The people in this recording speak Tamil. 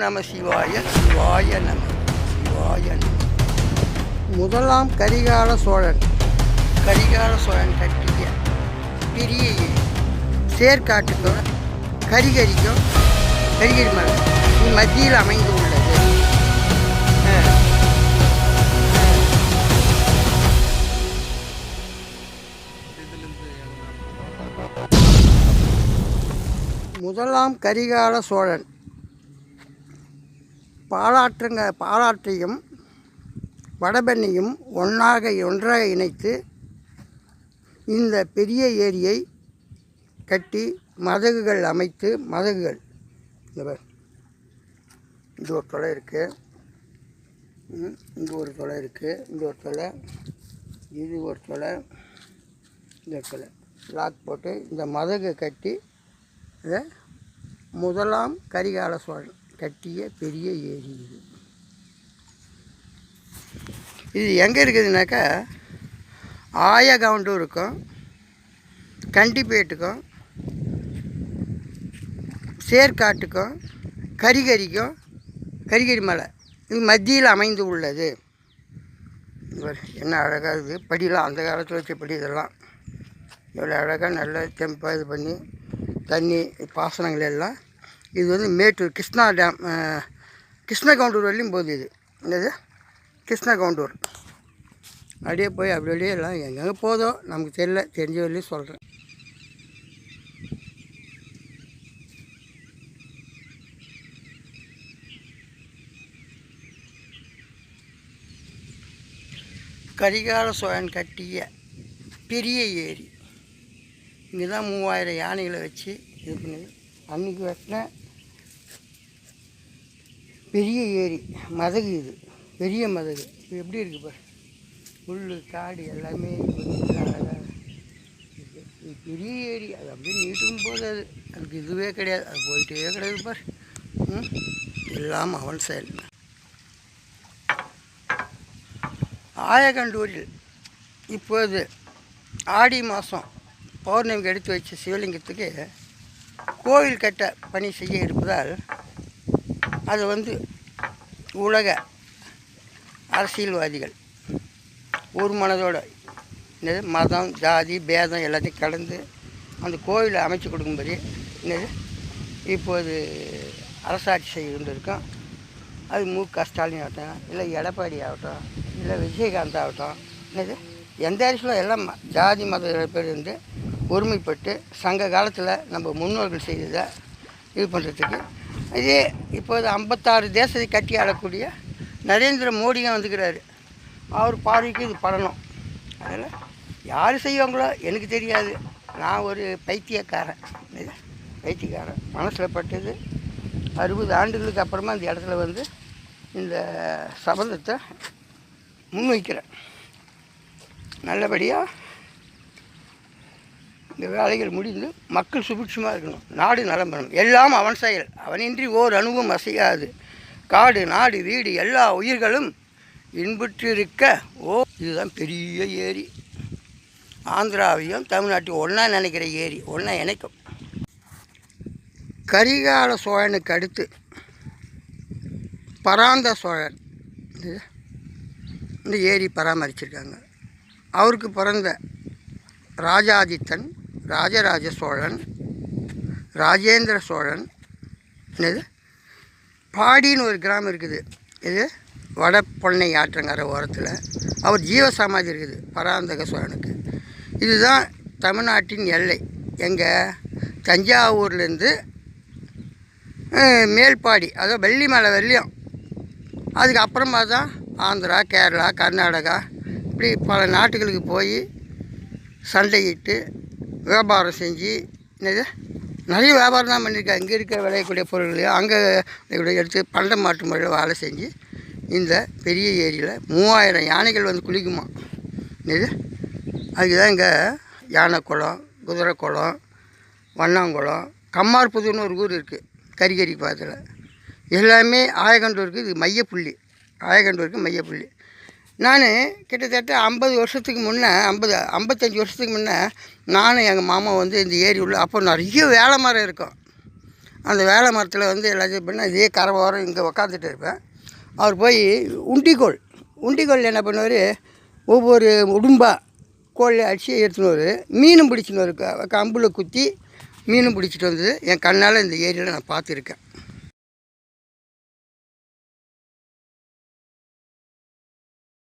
நம சிவாய சிவாய நம சிவாய நம. முதலாம் கரிகால சோழன் கட்டிய பெரிய சேர்க்காட்டுக்கும் கரிகரி மலை மத்தியில் அமைந்து உள்ளது. முதலாம் கரிகால சோழன் பாலாற்றையும் வடபெண்ணையும் ஒன்றாக இணைத்து இந்த பெரிய ஏரியை கட்டி மதகுகள் அமைத்து இங்கே ஒரு தொலை இருக்குது, இங்கே ஒரு தொலை இருக்குது, இங்கே ஒரு தொலை, இது ஒரு தொலை, இந்த தொலை லாக் போட்டு இந்த மதகு கட்டி இதை முதலாம் கரிகால சோழன் கட்டிய பெரிய ஏரி. இது எங்கே இருக்குதுனாக்கா ஆயகவுண்டூருக்கும் கண்டிப்பேட்டுக்கும் சேர்க்காட்டுக்கும் கரிகரி மலை இது மத்தியில் அமைந்து உள்ளது. என்ன அழகாக இருக்குது படிலாம், அந்த காலத்தில் வச்ச படி இதெல்லாம் எவ்வளோ அழகாக நல்லா தெம்பாக இது பண்ணி தண்ணி பாசனங்கள் எல்லாம். இது மேட்டூர் கிருஷ்ணகவுண்டூர் வரலையும் போகுது. இது என்னது கிருஷ்ணகவுண்டூர் அப்படியே போய் அப்படியே எல்லாம் எங்கெங்கே போதோ நமக்கு தெரியல, தெரிஞ்ச வரலையும் சொல்கிறேன். கரிகால சோழன் கட்டிய பெரிய ஏரி. இங்கே தான் 3000 யானைகளை வச்சு இது பண்ணுது. அன்றைக்கி வெட்டின பெரிய ஏரி மதகு. இது பெரிய மதகு. இது எப்படி இருக்குது பாரு, புல் காடு எல்லாமே அழகாக இருக்குது. இது பெரிய ஏரி. அது அப்படியே நீட்டும் போது அதுக்கு இதுவே கிடையாது, அது போயிட்டே கிடையாது பார். எல்லாம் அவன் செயல். ஆயகண்டூரில் இப்போது ஆடி மாதம் பௌர்ணமிக்கு எடுத்து வச்ச சிவலிங்கத்துக்கு கோவில் கட்ட பணி செய்ய இருப்பதால் அது உலக அரசியல்வாதிகள் ஒரு மனதோடு மதம் ஜாதி பேதம் எல்லாத்தையும் கடந்து அந்த கோவிலை அமைச்சு கொடுக்கும்படி இப்போது அரசாட்சி செய்து கொண்டு இருக்கோம். அது மு.க. ஸ்டாலின் ஆகட்டும், இல்லை எடப்பாடி ஆகட்டும், இல்லை விஜயகாந்த் ஆகட்டும், எந்த அரசியலும் எல்லாம் ஜாதி மத பேர் ஒருமைப்பட்டு சங்க காலத்தில் நம்ம முன்னோர்கள் செய்ததை இது பண்ணுறதுக்கு இதே இப்போது 56 தேசத்தை கட்டி ஆளக்கூடிய நரேந்திர மோடியும் வந்துக்கிறாரு. அவர் பார்வைக்கு இது படணும். அதில் யார் செய்வாங்களோ எனக்கு தெரியாது. நான் ஒரு பைத்தியக்காரன் மனசில் பட்டது. 60 ஆண்டுகளுக்கு அப்புறமா இந்த இடத்துல இந்த சபதத்தை முன்வைக்கிறேன். நல்லபடியாக இந்த வேலைகள் முடிந்து மக்கள் சுபிட்சமாக இருக்கணும், நாடு நலம் பெறணும். எல்லாம் அவன் செயல், அவனின்றி ஓர் அணுவும் அசையாது. காடு நாடு வீடு எல்லா உயிர்களும் இன்புற்றிருக்க இதுதான் பெரிய ஏரி. ஆந்திராவையும் தமிழ்நாட்டையும் ஒன்றா நினைக்கிற ஏரி, ஒன்றா இணைக்கும். கரிகால சோழனுக்கு அடுத்து பராந்த சோழன் இந்த ஏரி பராமரிச்சிருக்காங்க. அவருக்கு பிறந்த ராஜாதித்தன், ராஜராஜ சோழன், ராஜேந்திர சோழன், பாடின்னு ஒரு கிராமம் இருக்குது. இது வட பொன்னை ஆற்றங்கரை ஓரத்தில் அவர் ஜீவசமாதி இருக்குது பராந்தக சோழனுக்கு. இதுதான் தமிழ்நாட்டின் எல்லை. எங்கள் தஞ்சாவூர்லேருந்து மேல்பாடி, அதாவது வெள்ளிமலை வரலையும். அதுக்கு அப்புறமா தான் ஆந்திரா, கேரளா, கர்நாடகா இப்படி பல நாட்டுகளுக்கு போய் சண்டையிட்டு வியாபாரம் செஞ்சு நிறைய வியாபாரம் தான் பண்ணியிருக்காங்க. இங்கே இருக்க விளையக்கூடிய பொருள்களையும் அங்கே எடுத்து பண்டை மாட்டு முறையில் வேலை செஞ்சு இந்த பெரிய ஏரியில் 3000 யானைகள் குளிக்குமா. அதுக்குதான் இங்கே யானை குளம், குதிரை குளம், வண்ணாங்குளம், கம்மார்புதூர்னு ஒரு ஊர் இருக்குது கரிகரி பாதத்தில். எல்லாமே ஆயகண்டூருக்கு இது மையப்புள்ளி. நான் கிட்டத்தட்ட 50 வருஷத்துக்கு முன்னே 55 வருஷத்துக்கு முன்னே நானும் எங்கள் மாமா இந்த ஏரி உள்ள அப்போ நிறைய வேலை மரம் இருக்கும். அந்த வேலை மரத்தில் வந்து எல்லாத்தையும் பண்ணால் இதே கரை ஓரம் இங்கே உக்காந்துட்டு இருப்பேன். அவர் போய் உண்டிக்கோல் என்ன பண்ணுவார், ஒவ்வொரு உடும்பாக கோல் அடித்து எடுத்துன்னு வருவார். மீனும் பிடிச்சின்னு வரும், கம்பில் குத்தி மீனும் பிடிச்சிட்டு வந்தது என் கண்ணால் இந்த ஏரியாவில் நான் பார்த்துருக்கேன்.